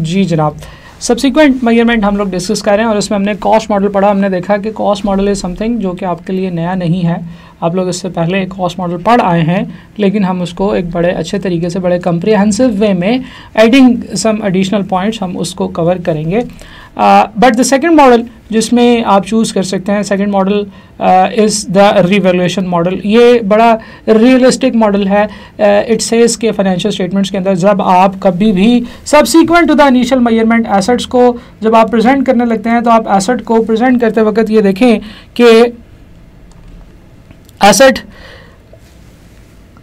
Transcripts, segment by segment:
जी जनाब, subsequent measurement हम लोग डिस्कस कर रहे हैं और उसमें हमने कॉस्ट मॉडल पढ़ा। हमने देखा कि कॉस्ट मॉडल इज़ समथिंग जो कि आपके लिए नया नहीं है, आप लोग इससे पहले एक कॉस्ट मॉडल पढ़ आए हैं, लेकिन हम उसको एक बड़े अच्छे तरीके से, बड़े कम्प्रिहेंसिव वे में एडिंग सम एडिशनल पॉइंट्स हम उसको कवर करेंगे। बट द सेकंड मॉडल जिसमें आप चूज़ कर सकते हैं, second model is the revaluation model. ये बड़ा रियलिस्टिक मॉडल है। इट सेज के फाइनेंशियल स्टेटमेंट्स के अंदर जब आप कभी भी subsequent to the initial measurement assets को जब आप प्रेजेंट करने लगते हैं, तो आप एसेट को प्रेजेंट करते वक्त ये देखें कि एसेट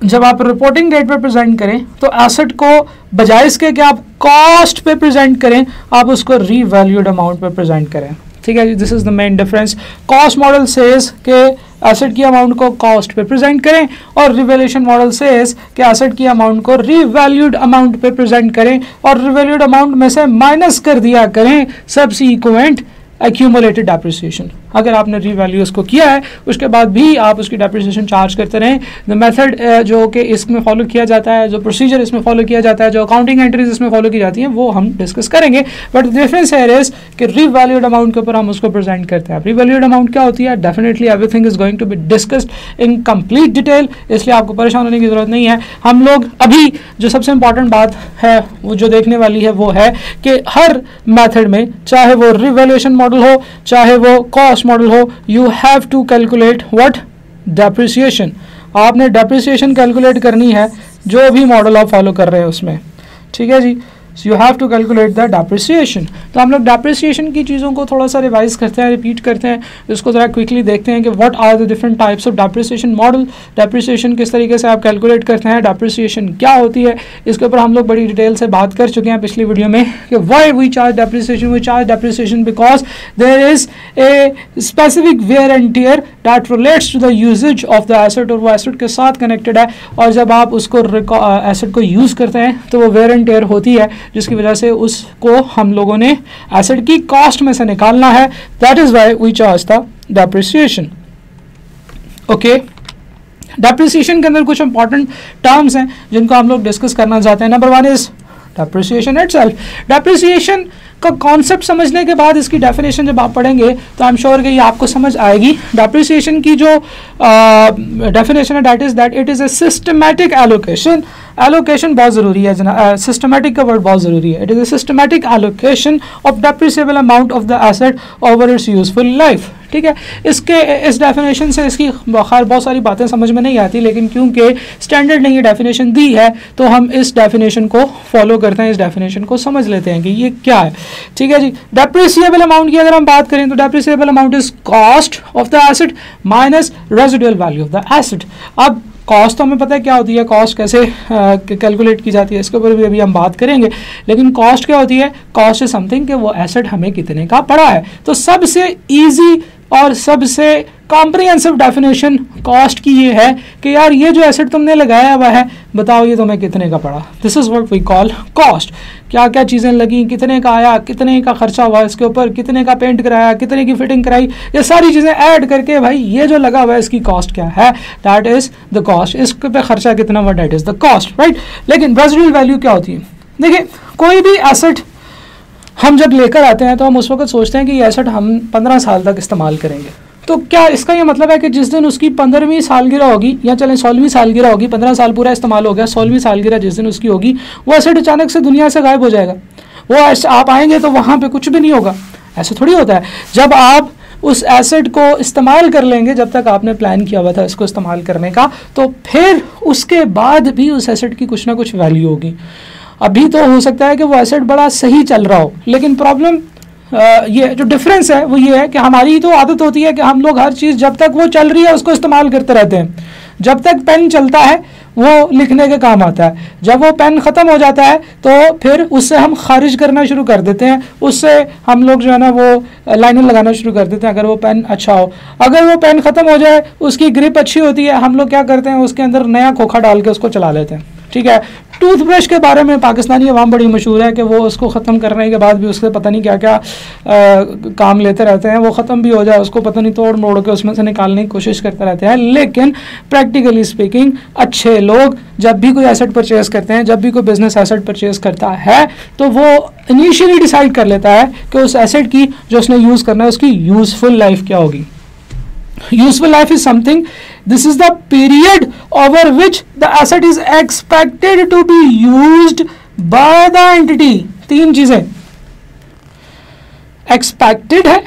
जब आप रिपोर्टिंग डेट पे प्रेजेंट करें तो एसेट को बजाय इसके कि आप कॉस्ट पे प्रेजेंट करें, आप उसको रीवैल्यूड अमाउंट पे प्रेजेंट करें। ठीक है जी, this is the main difference. Cost model says के एसेट की अमाउंट को कॉस्ट पे प्रेजेंट करें और रिवैल्यूएशन मॉडल सेज कि एसेट की अमाउंट को रीवैल्यूड अमाउंट पे प्रेजेंट करें और रिवैल्यूड अमाउंट में से माइनस कर दिया करें सब्सिक्वेंट एक्यूमुलेटेड डेप्रिसिएशन। अगर आपने रीवैल्यू उसको किया है उसके बाद भी आप उसकी डेप्रिसिएशन चार्ज करते रहें। द मेथड जो कि इसमें फॉलो किया जाता है, जो प्रोसीजर इसमें फॉलो किया जाता है, जो अकाउंटिंग एंट्रीज इसमें फॉलो की जाती हैं, वो हम डिस्कस करेंगे। बट द डिफरेंस है इज कि रीवैल्यूड अमाउंट के ऊपर हम उसको प्रेजेंट करते हैं। रीवैल्यूड अमाउंट क्या होती है? Definitely everything is going to be discussed in complete detail, इसलिए आपको परेशान होने की जरूरत नहीं है। हम लोग अभी जो सबसे इंपॉर्टेंट बात है वो जो देखने वाली है वो है कि हर मेथड में, चाहे वो रिवैल्यूएशन मॉडल हो चाहे वो कॉस्ट मॉडल हो, you have to calculate what? Depreciation. आपने डेप्रिसिएशन कैलकुलेट करनी है जो भी मॉडल आप फॉलो कर रहे हैं उसमें। ठीक है जी, so you have to calculate the depreciation. तो हम लोग डेप्रिसिएशन की चीज़ों को थोड़ा सा रिवाइज करते हैं, रिपीट करते हैं, इसको ज़रा क्विकली देखते हैं कि what are the different types of depreciation model. Depreciation किस तरीके से आप कैलकुलेट करते हैं, डेप्रिसिएशन क्या होती है, इसके ऊपर हम लोग बड़ी डिटेल से बात कर चुके हैं पिछली वीडियो में कि why we charge depreciation. We charge depreciation because there is a specific wear and tear that relates to the usage of the asset, और वो एसेट के साथ कनेक्टेड है। और जब आप उसको एसेट को यूज़ करते हैं तो वो वेयर एंड टियर होती है, जिसकी वजह से उसको हम लोगों ने एसेट की कॉस्ट में से निकालना है। That is why we charge the depreciation. Okay, depreciation के अंदर कुछ इंपॉर्टेंट टर्म्स हैं जिनको हम लोग डिस्कस करना चाहते हैं। Number one is depreciation itself. Depreciation का कॉन्सेप्ट समझने के बाद इसकी डेफिनेशन जब आप पढ़ेंगे तो आई एम श्योर कि ये आपको समझ आएगी। डेप्रिसिएशन की जो डेफिनेशन है that is that it is a systematic allocation. Allocation बहुत ज़रूरी है जना, सिस्टमैटिक का वर्ड बहुत ज़रूरी है। It is a systematic allocation of depreciable amount of the asset over it's useful life. ठीक है, इस डेफिनेशन से इसकी खैर बहुत सारी बातें समझ में नहीं आती, लेकिन क्योंकि स्टैंडर्ड ने ये डेफिनेशन दी है तो हम इस डेफिनेशन को फॉलो करते हैं, इस डेफिनेशन को समझ लेते हैं कि ये क्या है। ठीक है जी, डेप्रिसिएबल अमाउंट की अगर हम बात करें तो depreciable amount is cost of the asset minus residual value of the asset. अब कॉस्ट तो हमें पता है क्या होती है, कॉस्ट कैसे कैलकुलेट की जाती है, इसके ऊपर भी अभी हम बात करेंगे। लेकिन कॉस्ट क्या होती है? कॉस्ट इज समथिंग कि वो एसेट हमें कितने का पड़ा है। तो सबसे इजी और सबसे कॉम्प्रिहेंसिव डेफिनेशन कॉस्ट की ये है कि यार ये जो एसेट तुमने लगाया हुआ है, बताओ ये तुम्हें कितने का पड़ा। This is what we call cost. क्या क्या चीज़ें लगी, कितने का आया, कितने का खर्चा हुआ इसके ऊपर, कितने का पेंट कराया, कितने की फिटिंग कराई, ये सारी चीज़ें ऐड करके भाई ये जो लगा हुआ है इसकी कॉस्ट क्या है, दैट इज द कॉस्ट। इसके पे खर्चा कितना हुआ, that is the cost, right. लेकिन रेजिडुअल वैल्यू क्या होती है? देखिए, कोई भी एसेट हम जब लेकर आते हैं तो हम उस वक्त सोचते हैं कि ये एसेट हम 15 साल तक इस्तेमाल करेंगे। तो क्या इसका ये मतलब है कि जिस दिन उसकी 15वीं सालगिरह होगी या चलें 16वीं सालगिरह होगी, 15 साल पूरा इस्तेमाल हो गया, 16वीं सालगिरह जिस दिन उसकी होगी, वो एसेट अचानक से दुनिया से गायब हो जाएगा? वो आप आएंगे तो वहाँ पे कुछ भी नहीं होगा? ऐसा थोड़ी होता है। जब आप उस एसेट को इस्तेमाल कर लेंगे, जब तक आपने प्लान किया हुआ था इसको इस्तेमाल करने का, तो फिर उसके बाद भी उस एसेट की कुछ ना कुछ वैल्यू होगी। अभी तो हो सकता है कि वो एसेट बड़ा सही चल रहा हो, लेकिन प्रॉब्लम ये जो डिफरेंस है वो ये है कि हमारी तो आदत होती है कि हम लोग हर चीज़ जब तक वो चल रही है उसको इस्तेमाल करते रहते हैं। जब तक पेन चलता है वो लिखने के काम आता है, जब वो पेन ख़त्म हो जाता है तो फिर उससे हम खारिज करना शुरू कर देते हैं, उससे हम लोग जो है ना वो लाइनर लगाना शुरू कर देते हैं अगर वो पेन अच्छा हो। अगर वो पेन ख़त्म हो जाए, उसकी ग्रिप अच्छी होती है, हम लोग क्या करते हैं उसके अंदर नया खोखा डाल के उसको चला लेते हैं। ठीक है। टूथब्रश के बारे में पाकिस्तानी अवाम बड़ी मशहूर है कि वो उसको ख़त्म करने के बाद भी उससे पता नहीं क्या क्या काम लेते रहते हैं, वो ख़त्म भी हो जाए उसको पता नहीं तोड़ मोड़ के उसमें से निकालने की कोशिश करते रहते हैं। लेकिन प्रैक्टिकली स्पीकिंग अच्छे लोग जब भी कोई एसेट परचेज़ करते हैं, जब भी कोई बिजनेस एसेट परचेज़ करता है, तो वो इनिशियली डिसाइड कर लेता है कि उस एसेट की जो उसने यूज़ करना है उसकी यूज़फुल लाइफ क्या होगी। Useful life is something, this is the period over which the asset is expected to be used by the entity। तीन चीजें, expected है,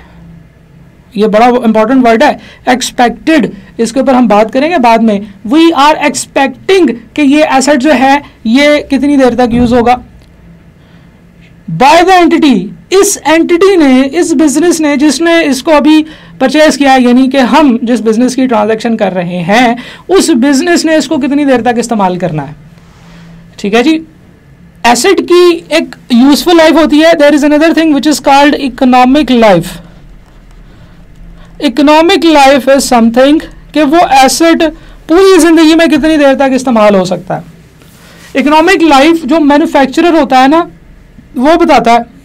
ये बड़ा इंपॉर्टेंट वर्ड है एक्सपेक्टेड, इसके ऊपर हम बात करेंगे बाद में। वी आर एक्सपेक्टिंग कि ये एसेट जो है ये कितनी देर तक यूज होगा। बाय द एंटिटी, इस एंटिटी ने, इस बिजनेस ने जिसने इसको अभी परचेज किया है, यानी कि हम जिस बिजनेस की ट्रांजैक्शन कर रहे हैं उस बिजनेस ने इसको कितनी देर तक इस्तेमाल करना है। ठीक है जी। एसेट की एक यूजफुल लाइफ होती है। There is another thing which is called economic life. Economic life is something कि वो एसेट पूरी जिंदगी में कितनी देर तक इस्तेमाल हो सकता है। इकोनॉमिक लाइफ जो मैन्युफैक्चरर होता है ना वो बताता है।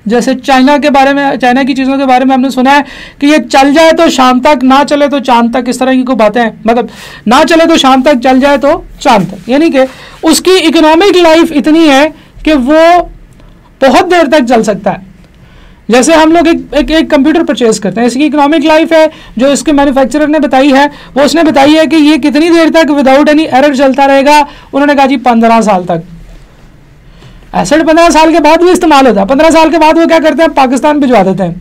जैसे चाइना के बारे में, चाइना की चीज़ों के बारे में हमने सुना है कि ये चल जाए तो शाम तक, ना चले तो चांद तक, इस तरह की कोई बातें हैं। मतलब ना चले तो शाम तक, चल जाए तो चांद तक, यानी कि उसकी इकोनॉमिक लाइफ इतनी है कि वो बहुत देर तक चल सकता है। जैसे हम लोग एक कंप्यूटर परचेज करते हैं, इसकी इकोनॉमिक लाइफ है जो इसके मैन्युफैक्चरर ने बताई है, वो उसने बताई है कि ये कितनी देर तक विदाउट एनी एरर चलता रहेगा। उन्होंने कहा जी 15 साल तक। एसेट 15 साल के बाद भी इस्तेमाल होता है। 15 साल के बाद वो क्या करते हैं, पाकिस्तान भिजवा देते हैं।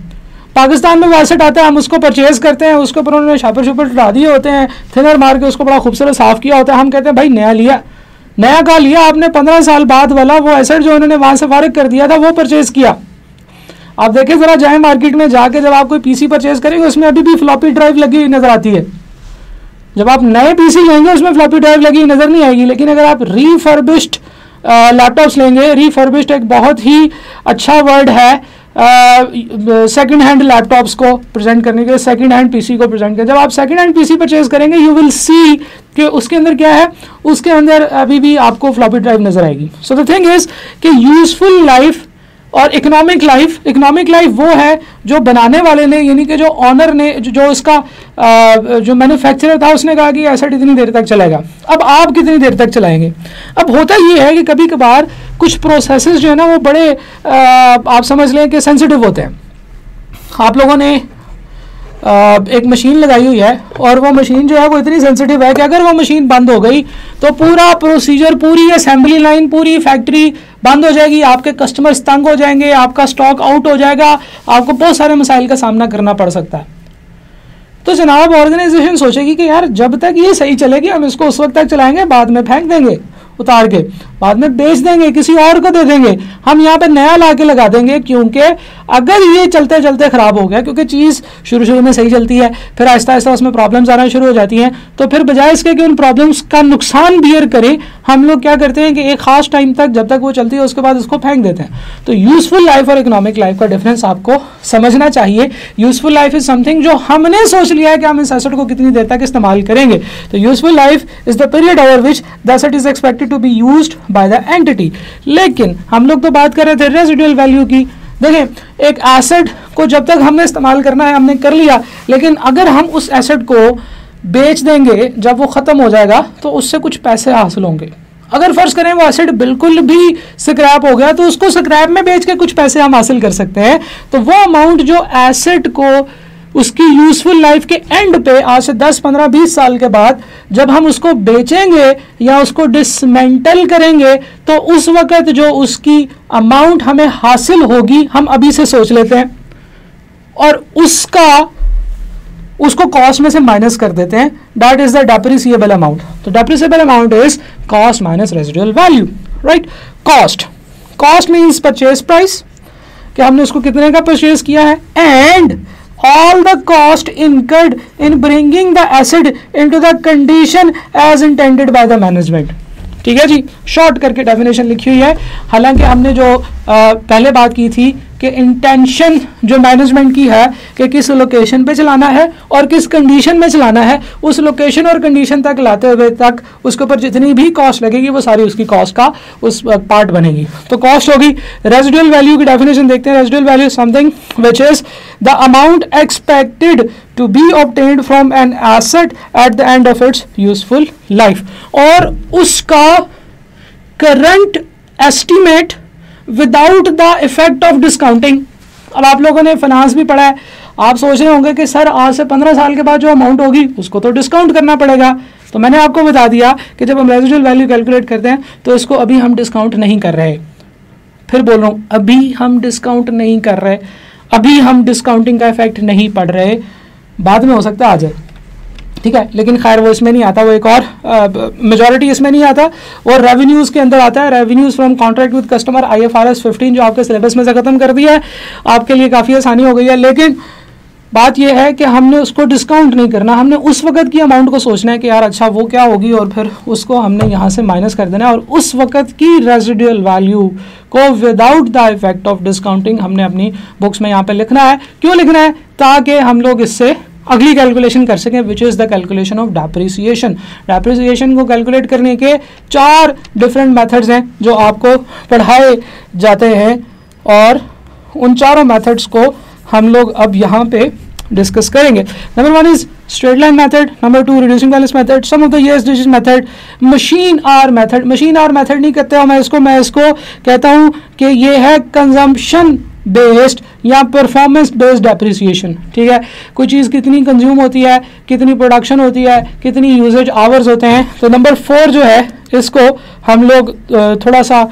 पाकिस्तान में वो एसेट आता है, हम उसको परचेज करते हैं, उसके ऊपर उन्होंने शापर शुपर हटा दिए होते हैं, थिनर मार के उसको बड़ा खूबसूरत साफ किया होता है। हम कहते हैं भाई नया लिया। नया का लिया आपने, 15 साल बाद वाला वो एसेट जो उन्होंने वहां से फारिग कर दिया था वो परचेज किया। आप देखें जरा, जाए मार्केट में जाके जब आप कोई पीसी परचेज करेंगे उसमें अभी भी फ्लॉपी ड्राइव लगी हुई नजर आती है। जब आप नए पीसी लेंगे उसमें फ्लॉपी ड्राइव लगी नजर नहीं आएगी। लेकिन अगर आप रीफर्बिश्ड लैपटॉप्स लेंगे, रीफर्बिश्ड एक बहुत ही अच्छा वर्ड है सेकंड हैंड लैपटॉप्स को प्रेजेंट करने के लिए, सेकंड हैंड पीसी को प्रेजेंट करें। जब आप सेकंड हैंड पीसी परचेज करेंगे यू विल सी कि उसके अंदर क्या है, उसके अंदर अभी भी आपको फ्लॉपी ड्राइव नजर आएगी। सो द थिंग इज कि यूजफुल लाइफ और इकोनॉमिक लाइफ वो है जो बनाने वाले ने, यानी कि जो ऑनर ने, जो इसका जो मैन्युफैक्चरर था उसने कहा कि एसेट इतनी देर तक चलेगा। अब आप कितनी देर तक चलाएंगे। अब होता ये है कि कभी कभार कुछ प्रोसेसेस जो है ना वो बड़े आप समझ लें कि सेंसिटिव होते हैं। आप लोगों ने एक मशीन लगाई हुई है और वो मशीन जो है वो इतनी सेंसिटिव है कि अगर वो मशीन बंद हो गई तो पूरा प्रोसीजर, पूरी असेंबली लाइन, पूरी फैक्ट्री बंद हो जाएगी, आपके कस्टमर्स तंग हो जाएंगे, आपका स्टॉक आउट हो जाएगा, आपको बहुत सारे मसाइल का सामना करना पड़ सकता है। तो जनाब ऑर्गेनाइजेशन सोचेगी कि यार जब तक ये सही चलेगी हम इसको उस वक्त तक चलाएंगे, बाद में फेंक देंगे उतार के, बाद में बेच देंगे, किसी और को दे देंगे, हम यहाँ पे नया ला के लगा देंगे। क्योंकि अगर ये चलते चलते ख़राब हो गया, क्योंकि चीज़ शुरू में सही चलती है, फिर आहिस्ता आहिस्ता उसमें प्रॉब्लम्स आना शुरू हो जाती हैं, तो फिर बजाय इसके कि उन प्रॉब्लम्स का नुकसान बियर करें, हम लोग क्या करते हैं कि एक खास टाइम तक जब तक वो चलती है उसके बाद उसको फेंक देते हैं। तो यूजफुल लाइफ और इकोनॉमिक लाइफ का डिफरेंस आपको समझना चाहिए। यूजफुल लाइफ इज समथिंग जो हमने सोच लिया है कि हम इस एसेट को कितनी देर तक इस्तेमाल करेंगे। तो useful life is the period over which the asset is expected to be used by the entity. लेकिन हम लोग तो बात कर रहे थे रेजिडुअल वैल्यू की। देखें, एक एसेट को जब तक हमने इस्तेमाल करना है हमने कर लिया, लेकिन अगर हम उस एसेट को बेच देंगे जब वो ख़त्म हो जाएगा तो उससे कुछ पैसे हासिल होंगे। अगर फर्ज करें वो एसेट बिल्कुल भी स्क्रैप हो गया तो उसको स्क्रैप में बेच के कुछ पैसे हम हासिल कर सकते हैं। तो वो अमाउंट जो एसेट को उसकी यूजफुल लाइफ के एंड पे आज से 10, 15, 20 साल के बाद जब हम उसको बेचेंगे या उसको डिसमेंटल करेंगे तो उस वक्त जो उसकी अमाउंट हमें हासिल होगी हम अभी से सोच लेते हैं और उसको कॉस्ट में से माइनस कर देते हैं। That is the depreciable amount. तो depreciable amount is cost minus residual value, right. Cost means purchase price, कि हमने उसको कितने का परचेज किया है, and all the cost incurred in bringing the asset into the condition as intended by the management। ठीक है जी, शॉर्ट करके डेफिनेशन लिखी हुई है। हालांकि हमने जो पहले बात की थी कि इंटेंशन जो मैनेजमेंट की है कि किस लोकेशन पे चलाना है और किस कंडीशन में चलाना है, उस लोकेशन और कंडीशन तक लाते हुए तक उसके ऊपर जितनी भी कॉस्ट लगेगी वो सारी उसकी कॉस्ट का उस पार्ट बनेगी। तो कॉस्ट होगी। रेजिडुअल वैल्यू की डेफिनेशन देखते हैं। Residual value something which is the amount expected to be obtained from an asset at the end of its useful life, और उसका current estimate without the effect of discounting. अब आप लोगों ने finance भी पढ़ा है, आप सोच रहे होंगे कि सर आज से 15 साल के बाद जो अमाउंट होगी उसको तो डिस्काउंट करना पड़ेगा। तो मैंने आपको बता दिया कि जब हम रेजिडुअल वैल्यू कैलकुलेट करते हैं तो इसको अभी हम डिस्काउंट नहीं कर रहे। फिर बोल रहा हूँ, अभी हम डिस्काउंट नहीं कर रहे, अभी हम डिस्काउंटिंग का इफेक्ट नहीं पड़ रहे, बाद में हो सकता है आ जाए, ठीक है, लेकिन खैर वो इसमें नहीं आता, वो एक और मेजॉरिटी इसमें नहीं आता, और रेवेन्यूज़ के अंदर आता है। Revenues from contract with customer IFRS 15 जो आपके सिलेबस में से ख़त्म कर दिया है, आपके लिए काफ़ी आसानी हो गई है। लेकिन बात यह है कि हमने उसको डिस्काउंट नहीं करना, हमने उस वक्त की अमाउंट को सोचना है कि यार अच्छा वो क्या होगी, और फिर उसको हमने यहाँ से माइनस कर देना है, और उस वक्त की रेजिडुअल वैल्यू को without the effect of discounting हमने अपनी बुक्स में यहाँ पे लिखना है। क्यों लिखना है? ताकि हम लोग इससे अगली कैलकुलेशन कर सकें, which is the calculation of depreciation. Depreciation को कैलकुलेट करने के 4 डिफरेंट मेथड्स हैं जो आपको पढ़ाए जाते हैं, और उन चारों मेथड्स को हम लोग अब यहाँ पे डिस्कस करेंगे। Number 1 is straight line method, number 2 reducing balance method, sum of the years digit method, machine hour method. Machine hour method नहीं कहते हो मैं इसको कहता हूँ कि ये है कंजम्पशन बेस्ड या परफॉर्मेंस बेस्ड डेप्रिसिएशन, ठीक है। कोई चीज़ कितनी कंज्यूम होती है, कितनी प्रोडक्शन होती है, कितनी यूजेज आवर्स होते हैं। तो नंबर 4 जो है इसको हम लोग थोड़ा सा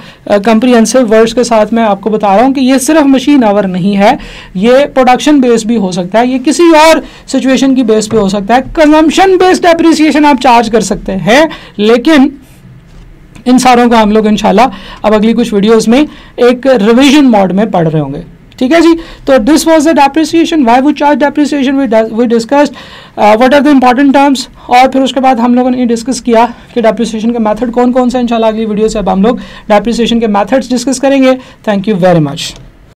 कंप्रीहेंसिव वर्ड्स के साथ मैं आपको बता रहा हूँ कि ये सिर्फ मशीन आवर नहीं है, ये प्रोडक्शन बेस भी हो सकता है, ये किसी और सिचुएशन की बेस पे हो सकता है। कंजम्पशन बेस्ड डेप्रिसिएशन आप चार्ज कर सकते हैं, लेकिन इन सारों का हम लोग इंशाल्लाह अब अगली कुछ वीडियोस में एक रिवीजन मोड में पढ़ रहे होंगे, ठीक है जी। तो this was the depreciation, why we charge depreciation, we discussed what are the important terms, और फिर उसके बाद हम लोगों ने डिस्कस किया कि डेप्रिसिएशन के मेथड कौन कौन से। इंशाल्लाह अगली वीडियो से अब हम लोग डेप्रिसिएशन के मेथड्स डिस्कस करेंगे। Thank you very much.